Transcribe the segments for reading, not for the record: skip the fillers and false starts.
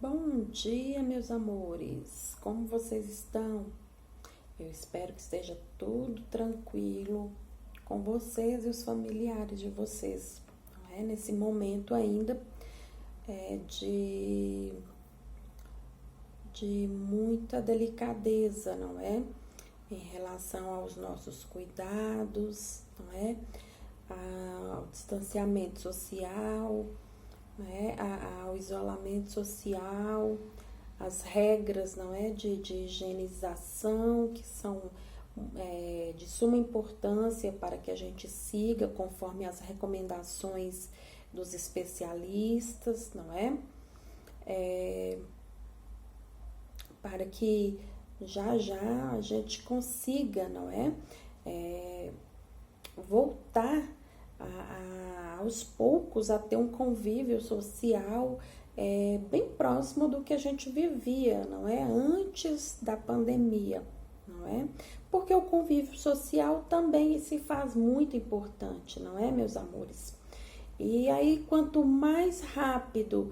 Bom dia, meus amores. Como vocês estão? Eu espero que esteja tudo tranquilo com vocês e os familiares de vocês, não é? Nesse momento ainda de muita delicadeza, não é? Em relação aos nossos cuidados, não é? Ao distanciamento social, né, ao isolamento social, as regras, não é, de higienização, que são de suma importância para que a gente siga conforme as recomendações dos especialistas, não é? Para que já já a gente consiga, não é, voltar aos poucos a ter um convívio social bem próximo do que a gente vivia, não é? Antes da pandemia, não é? Porque o convívio social também se faz muito importante, não é, meus amores? E aí, quanto mais rápido,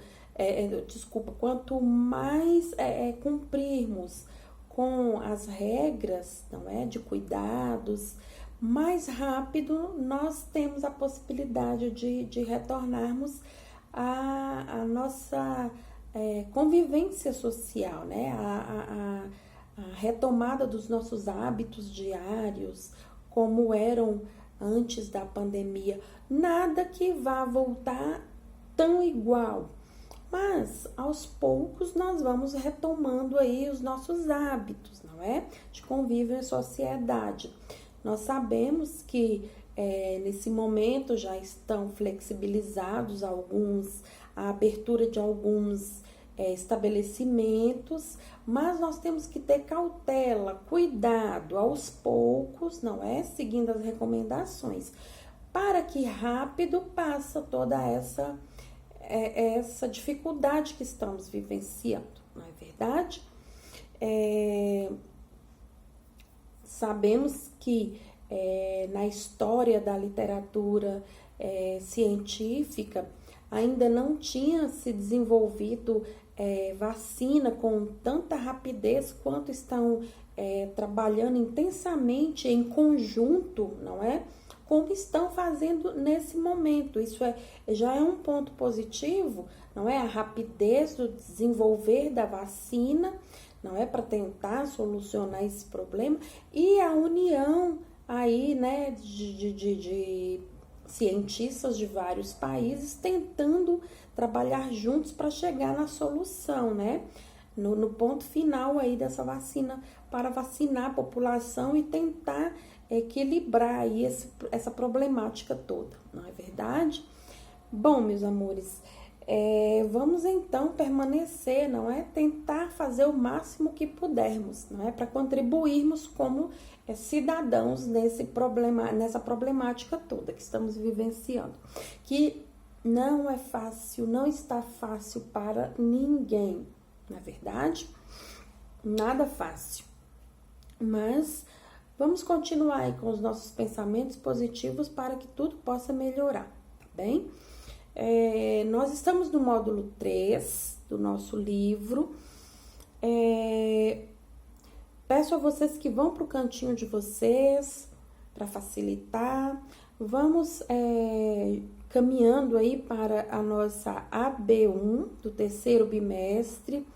quanto mais cumprirmos com as regras, não é, de cuidados, mais rápido nós temos a possibilidade de retornarmos à nossa convivência social, né? A retomada dos nossos hábitos diários, como eram antes da pandemia. Nada que vá voltar tão igual, mas aos poucos nós vamos retomando aí os nossos hábitos, não é? De convívio em sociedade. Nós sabemos que nesse momento já estão flexibilizados a abertura de alguns estabelecimentos, mas nós temos que ter cautela, cuidado aos poucos, não é? Seguindo as recomendações, para que rápido passa toda essa dificuldade que estamos vivenciando, não é verdade? Sabemos que na história da literatura científica ainda não tinha se desenvolvido vacina com tanta rapidez quanto estão trabalhando intensamente em conjunto, não é? Como estão fazendo nesse momento. Isso já é um ponto positivo, não é? A rapidez do desenvolver da vacina, não é, para tentar solucionar esse problema, e a união aí, né, de cientistas de vários países tentando trabalhar juntos para chegar na solução, né, no ponto final aí dessa vacina, para vacinar a população e tentar equilibrar aí essa problemática toda, não é verdade? Bom, meus amores, vamos então permanecer, não é? Tentar fazer o máximo que pudermos, não é? Para contribuirmos como cidadãos nessa problemática toda que estamos vivenciando. Que não é fácil, não está fácil para ninguém, não é verdade? Nada fácil. Mas vamos continuar aí com os nossos pensamentos positivos para que tudo possa melhorar, tá bem? Nós estamos no módulo 3 do nosso livro. Peço a vocês que vão para o cantinho de vocês para facilitar. Vamos caminhando aí para a nossa AB1 do terceiro bimestre.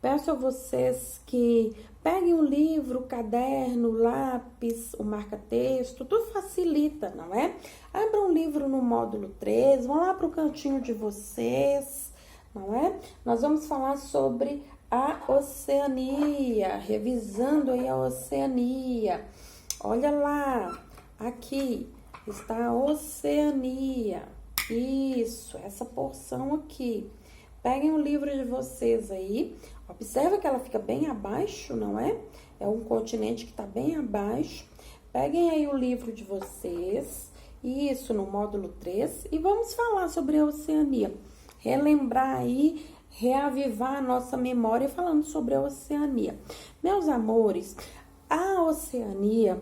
Peço a vocês que peguem o livro, o caderno, o lápis, o marca-texto, tudo facilita, não é? Abram um livro no módulo 3, vão lá para o cantinho de vocês, não é? Nós vamos falar sobre a Oceania, revisando aí a Oceania. Olha lá, aqui está a Oceania, isso, essa porção aqui. Peguem o livro de vocês aí, observa que ela fica bem abaixo, não é? É um continente que está bem abaixo. Peguem aí o livro de vocês, isso no módulo 3, e vamos falar sobre a Oceania. Relembrar aí, reavivar a nossa memória falando sobre a Oceania. Meus amores, a Oceania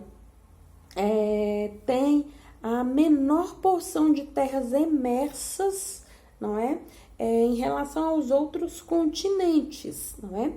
tem a menor porção de terras emersas, não é? Em relação aos outros continentes, não é?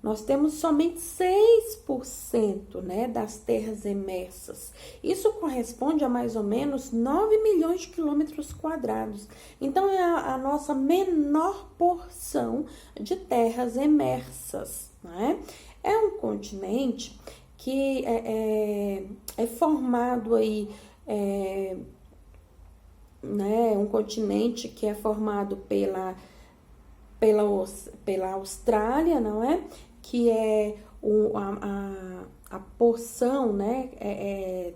Nós temos somente 6%, né, das terras emersas. Isso corresponde a mais ou menos 9 milhões de quilômetros quadrados. Então, é a nossa menor porção de terras emersas, né? É um continente que é formado aí, né, um continente que é formado pela Austrália, não é? Que é a porção, né,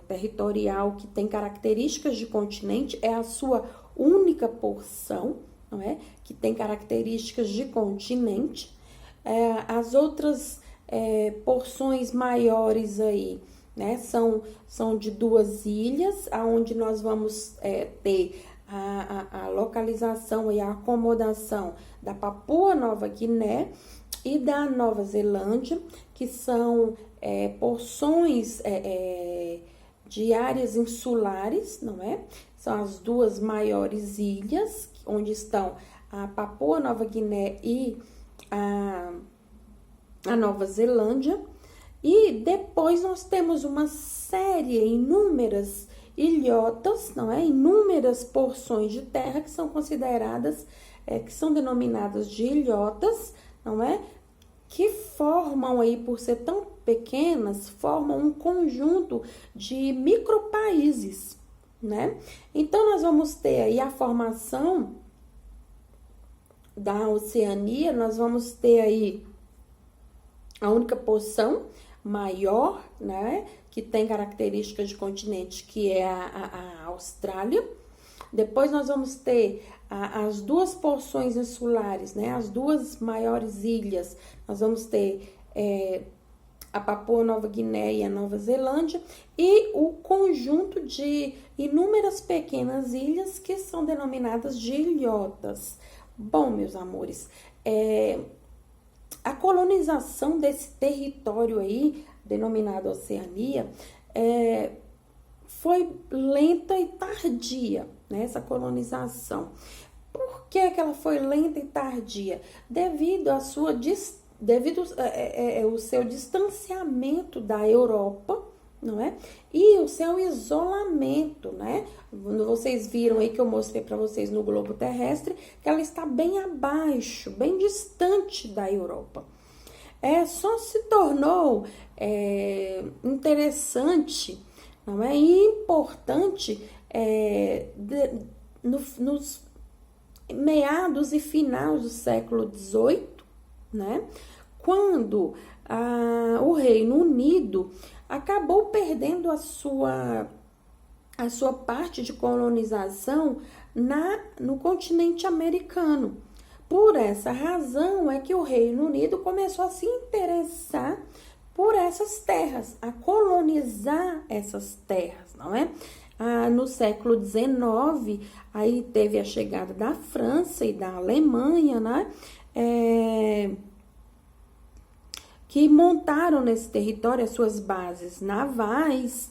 territorial que tem características de continente, é a sua única porção, não é? Que tem características de continente. As outras porções maiores aí, né, são de 2 ilhas, aonde nós vamos ter a localização e a acomodação da Papua Nova Guiné e da Nova Zelândia, que são porções de áreas insulares, não é? São as 2 maiores ilhas, onde estão a Papua Nova Guiné e a Nova Zelândia. E depois nós temos uma série, inúmeras ilhotas, não é? Inúmeras porções de terra que são consideradas, que são denominadas de ilhotas, não é? Que formam aí, por ser tão pequenas, formam um conjunto de micropaíses, né? Então, nós vamos ter aí a formação da Oceania, nós vamos ter aí a única porção maior, né, que tem características de continente, que é a Austrália. Depois nós vamos ter as 2 porções insulares, né, as 2 maiores ilhas. Nós vamos ter a Papua Nova Guiné e a Nova Zelândia, e o conjunto de inúmeras pequenas ilhas que são denominadas de ilhotas. Bom, meus amores, a colonização desse território aí, denominado Oceania, foi lenta e tardia, né, essa colonização. Por que ela foi lenta e tardia? Devido ao seu distanciamento da Europa, não é? E o seu isolamento, né? Vocês viram aí que eu mostrei para vocês no globo terrestre que ela está bem abaixo, bem distante da Europa. Só se tornou interessante, não é? E importante nos meados e finais do século XVIII, né? Quando o Reino Unido acabou perdendo a sua parte de colonização no continente americano. Por essa razão é que o Reino Unido começou a se interessar por essas terras, a colonizar essas terras, não é? No século XIX, aí teve a chegada da França e da Alemanha, né? Que montaram nesse território as suas bases navais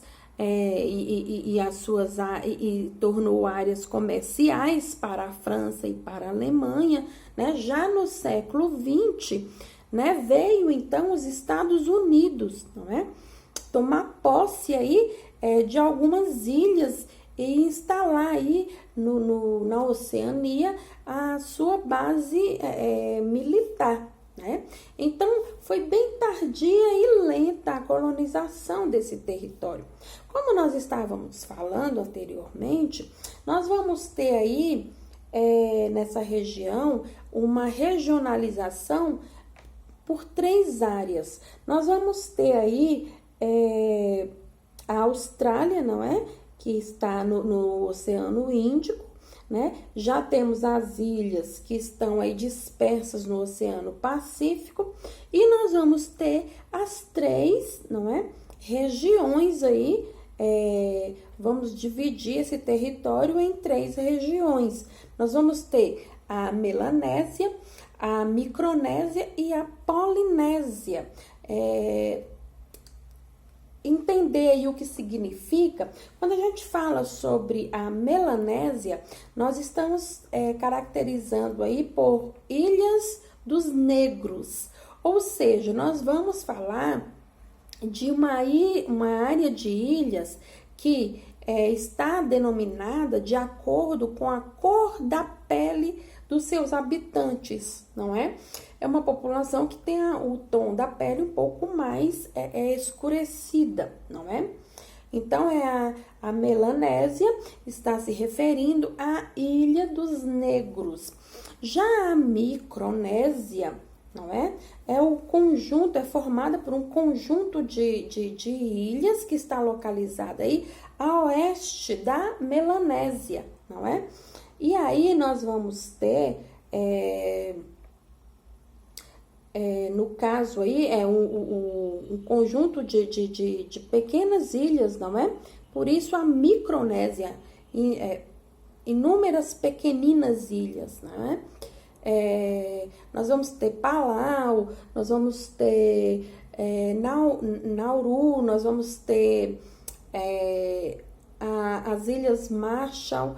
e tornou áreas comerciais para a França e para a Alemanha, né? Já no século XX, né, veio então os Estados Unidos, não é? Tomar posse aí de algumas ilhas e instalar aí na Oceania a sua base militar, né? Então, foi bem tardia e lenta a colonização desse território. Como nós estávamos falando anteriormente, nós vamos ter aí, nessa região, uma regionalização por 3 áreas. Nós vamos ter aí a Austrália, não é? Que está no Oceano Índico, né? Já temos as ilhas que estão aí dispersas no Oceano Pacífico, e nós vamos ter as 3, não é? Regiões aí, vamos dividir esse território em 3 regiões. Nós vamos ter a Melanésia, a Micronésia e a Polinésia. entender aí o que significa, quando a gente fala sobre a Melanésia, nós estamos caracterizando aí por Ilhas dos Negros, ou seja, nós vamos falar de uma área de ilhas que está denominada de acordo com a cor da pele dos seus habitantes, não é? É uma população que tem o tom da pele um pouco mais escurecida, não é? Então, a Melanésia está se referindo à Ilha dos Negros. Já a Micronésia, não é? É formada por um conjunto de ilhas que está localizada aí a oeste da Melanésia, não é? E aí nós vamos ter, no caso aí, um conjunto de pequenas ilhas, não é? Por isso a Micronésia, inúmeras pequeninas ilhas, não é? Nós vamos ter Palau, nós vamos ter Nauru, nós vamos ter as Ilhas Marshall,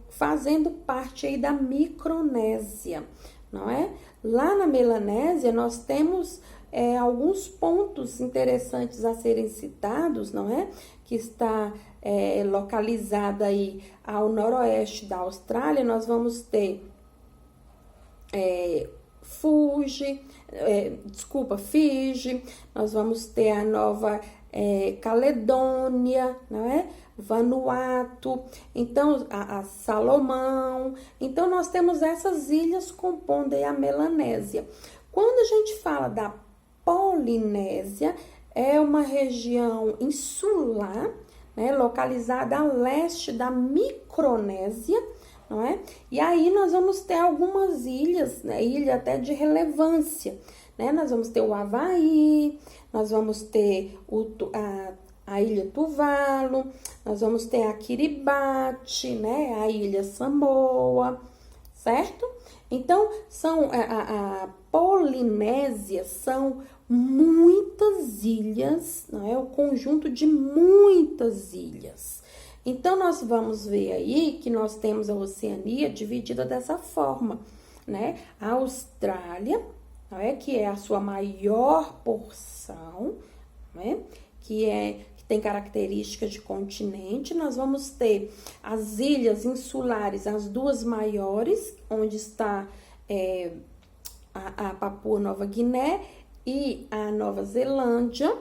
fazendo parte aí da Micronésia, não é? Lá na Melanésia nós temos alguns pontos interessantes a serem citados, não é? Que está localizada aí ao noroeste da Austrália. Nós vamos ter Fiji, nós vamos ter a Nova Caledônia, não é? Vanuatu, então a Salomão. Então nós temos essas ilhas compondo aí a Melanésia. Quando a gente fala da Polinésia, é uma região insular, né, localizada a leste da Micronésia, não é? E aí nós vamos ter algumas ilhas, né, ilha até de relevância, né? Nós vamos ter o Havaí, nós vamos ter a Ilha Tuvalu, nós vamos ter a Kiribati, né, a Ilha Samoa, certo? Então, a Polinésia são muitas ilhas, não é? O conjunto de muitas ilhas. Então, nós vamos ver aí que nós temos a Oceania dividida dessa forma, né? A Austrália, não é? Que é a sua maior porção, né? Que tem características de continente. Nós vamos ter as ilhas insulares, as duas maiores, onde está a Papua Nova Guiné e a Nova Zelândia.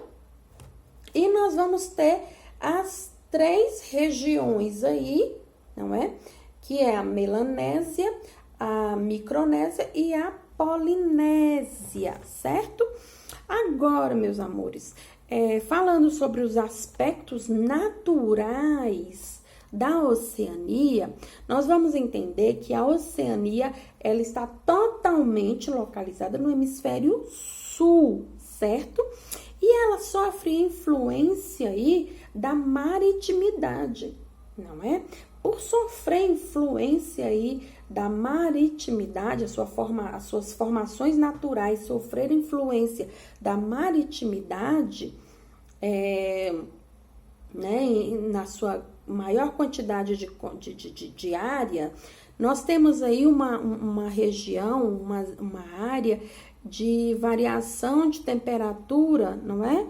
E nós vamos ter as 3 regiões aí, não é? Que é a Melanésia, a Micronésia e a Polinésia, certo? Agora, meus amores, falando sobre os aspectos naturais da Oceania, nós vamos entender que a Oceania, ela está totalmente localizada no hemisfério sul, certo? E ela sofre influência aí da maritimidade, não é? Por sofrer influência aí da maritimidade, as suas formações naturais sofrer influência da maritimidade, né, na sua maior quantidade de área, nós temos aí uma região, uma área de variação de temperatura, não é?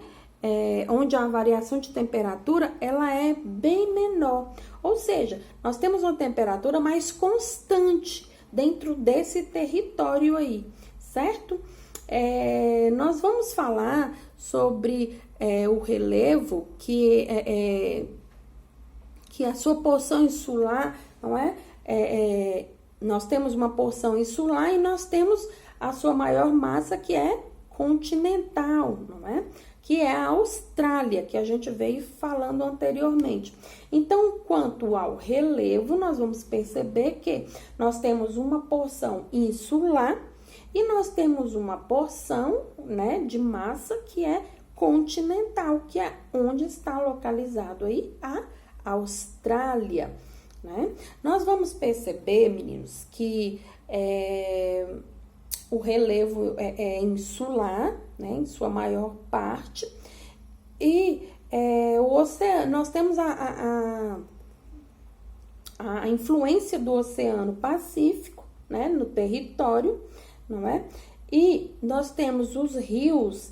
Onde a variação de temperatura ela é bem menor, ou seja, nós temos uma temperatura mais constante dentro desse território aí, certo? Nós vamos falar sobre o relevo, que a sua porção insular, não é? Nós temos uma porção insular e nós temos a sua maior massa, que é continental, não é? Que é a Austrália, que a gente veio falando anteriormente. Então, quanto ao relevo, nós vamos perceber que nós temos uma porção insular e nós temos uma porção, né, de massa que é continental, que é onde está localizado aí a Austrália, né? Nós vamos perceber, meninos, que o relevo é insular, né, em sua maior parte, E o oceano, nós temos a influência do Oceano Pacífico, né, no território, não é? E nós temos os rios,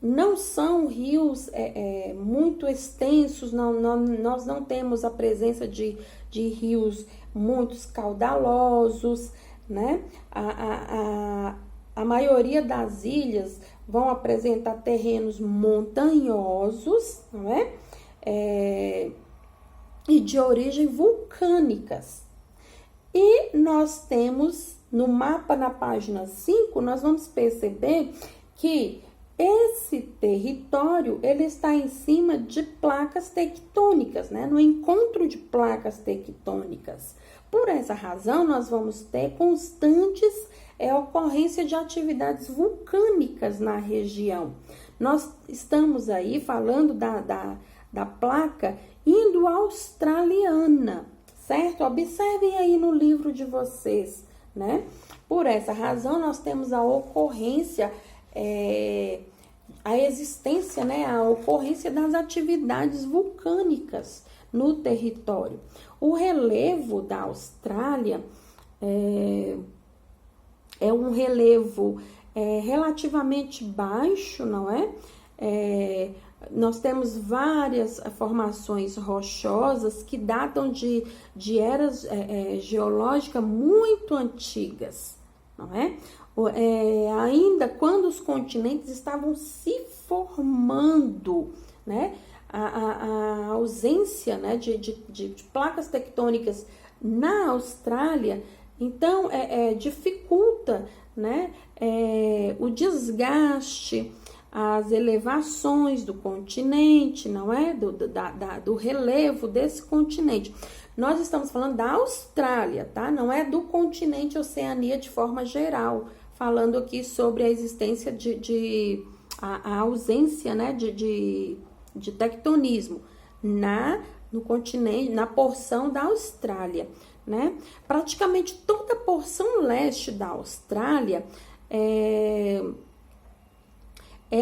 não são rios muito extensos, nós não temos a presença de rios muito caudalosos, né? A maioria das ilhas vão apresentar terrenos montanhosos, não é? E de origem vulcânicas. E nós temos no mapa, na página 5, nós vamos perceber que esse território, ele está em cima de placas tectônicas, né? No encontro de placas tectônicas. Por essa razão, nós vamos ter constantes ocorrência de atividades vulcânicas na região. Nós estamos aí falando da placa indo-australiana, certo? Observem aí no livro de vocês, né? Por essa razão, nós temos a ocorrência, a existência, né? A ocorrência das atividades vulcânicas no território. O relevo da Austrália é um relevo relativamente baixo, não é? Nós temos várias formações rochosas que datam de eras geológicas muito antigas, não é? Ainda quando os continentes estavam se formando, né? A ausência, né, de placas tectônicas na Austrália, então dificulta, né, o desgaste, as elevações do continente, não é? Do relevo desse continente. Nós estamos falando da Austrália, tá? Não é do continente Oceania de forma geral, falando aqui sobre a existência a ausência, né, de tectonismo no continente, na porção da Austrália, né? Praticamente toda a porção leste da Austrália é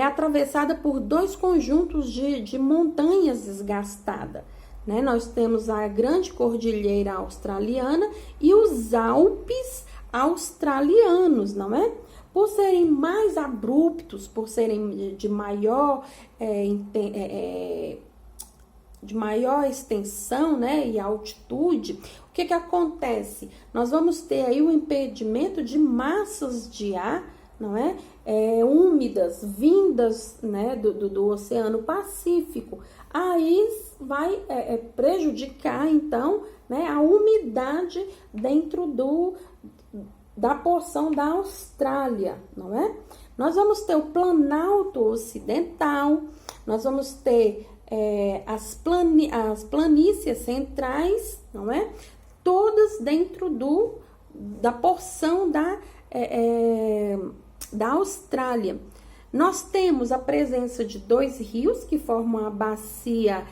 atravessada por dois conjuntos de montanhas desgastadas, né? Nós temos a Grande Cordilheira Australiana e os Alpes australianos, não é? Por serem mais abruptos, por serem de maior extensão, né, e altitude, o que acontece? Nós vamos ter aí o impedimento de massas de ar, não é? Úmidas, vindas, né, do Oceano Pacífico. Aí vai prejudicar, então, né, a umidade dentro da porção da Austrália, não é? Nós vamos ter o Planalto Ocidental, nós vamos ter as planícies centrais, não é? Todas dentro da porção da Austrália. Nós temos a presença de dois rios que formam a bacia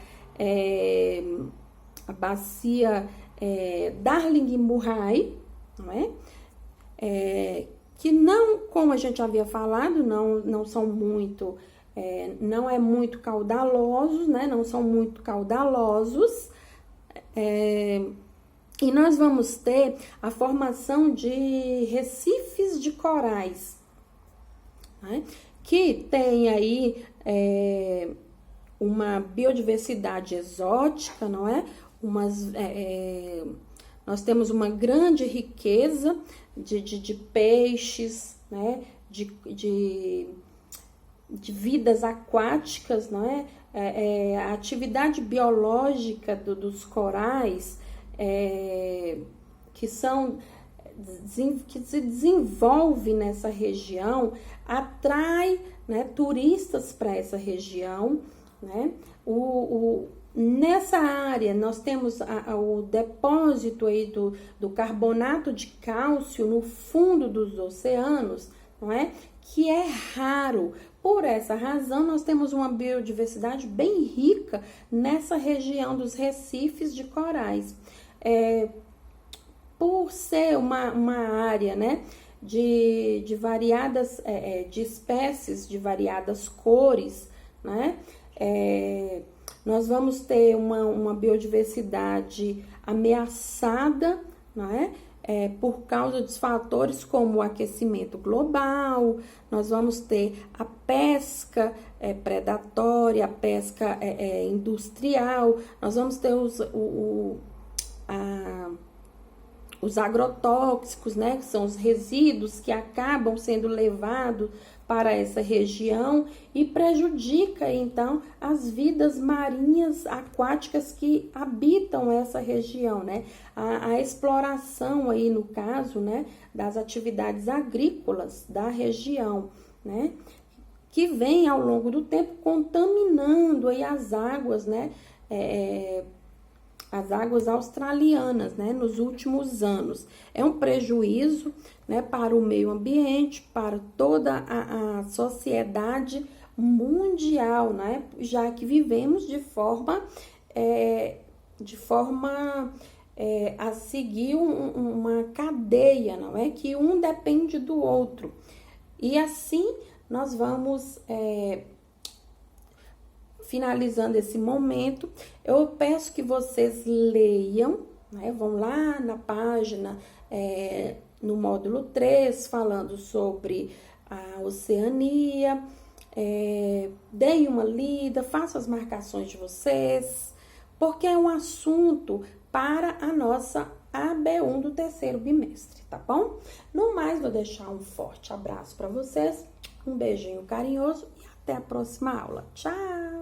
Darling-Murray, não é? Que não, como a gente havia falado, não são muito, não é muito caudalosos, né? Não são muito caudalosos. E nós vamos ter a formação de recifes de corais, né? Que tem aí uma biodiversidade exótica, não é? Nós temos uma grande riqueza de peixes, né? De vidas aquáticas, não é? A atividade biológica dos corais que se desenvolve nessa região atrai, né, turistas para essa região, né? Nessa área nós temos o depósito aí do carbonato de cálcio no fundo dos oceanos, não é? Que é raro. Por essa razão, nós temos uma biodiversidade bem rica nessa região dos recifes de corais. Por ser uma área, né, de variadas de espécies de variadas cores, né? Nós vamos ter uma biodiversidade ameaçada, né? Por causa dos fatores como o aquecimento global, nós vamos ter a pesca predatória, a pesca industrial, nós vamos ter os agrotóxicos, né, que são os resíduos que acabam sendo levados para essa região e prejudica, então, as vidas marinhas aquáticas que habitam essa região, né? A exploração aí, no caso, né, das atividades agrícolas da região, né? Que vem ao longo do tempo contaminando aí as águas, né? As águas australianas, né, nos últimos anos. É um prejuízo, né, para o meio ambiente, para toda a sociedade mundial, né, já que vivemos de forma a seguir uma cadeia, não é? Que um depende do outro. E assim nós vamos finalizando esse momento, eu peço que vocês leiam, né? Vão lá na página, no módulo 3, falando sobre a Oceania, deem uma lida, façam as marcações de vocês, porque é um assunto para a nossa AB1 do terceiro bimestre, tá bom? No mais, vou deixar um forte abraço para vocês, um beijinho carinhoso e até a próxima aula. Tchau!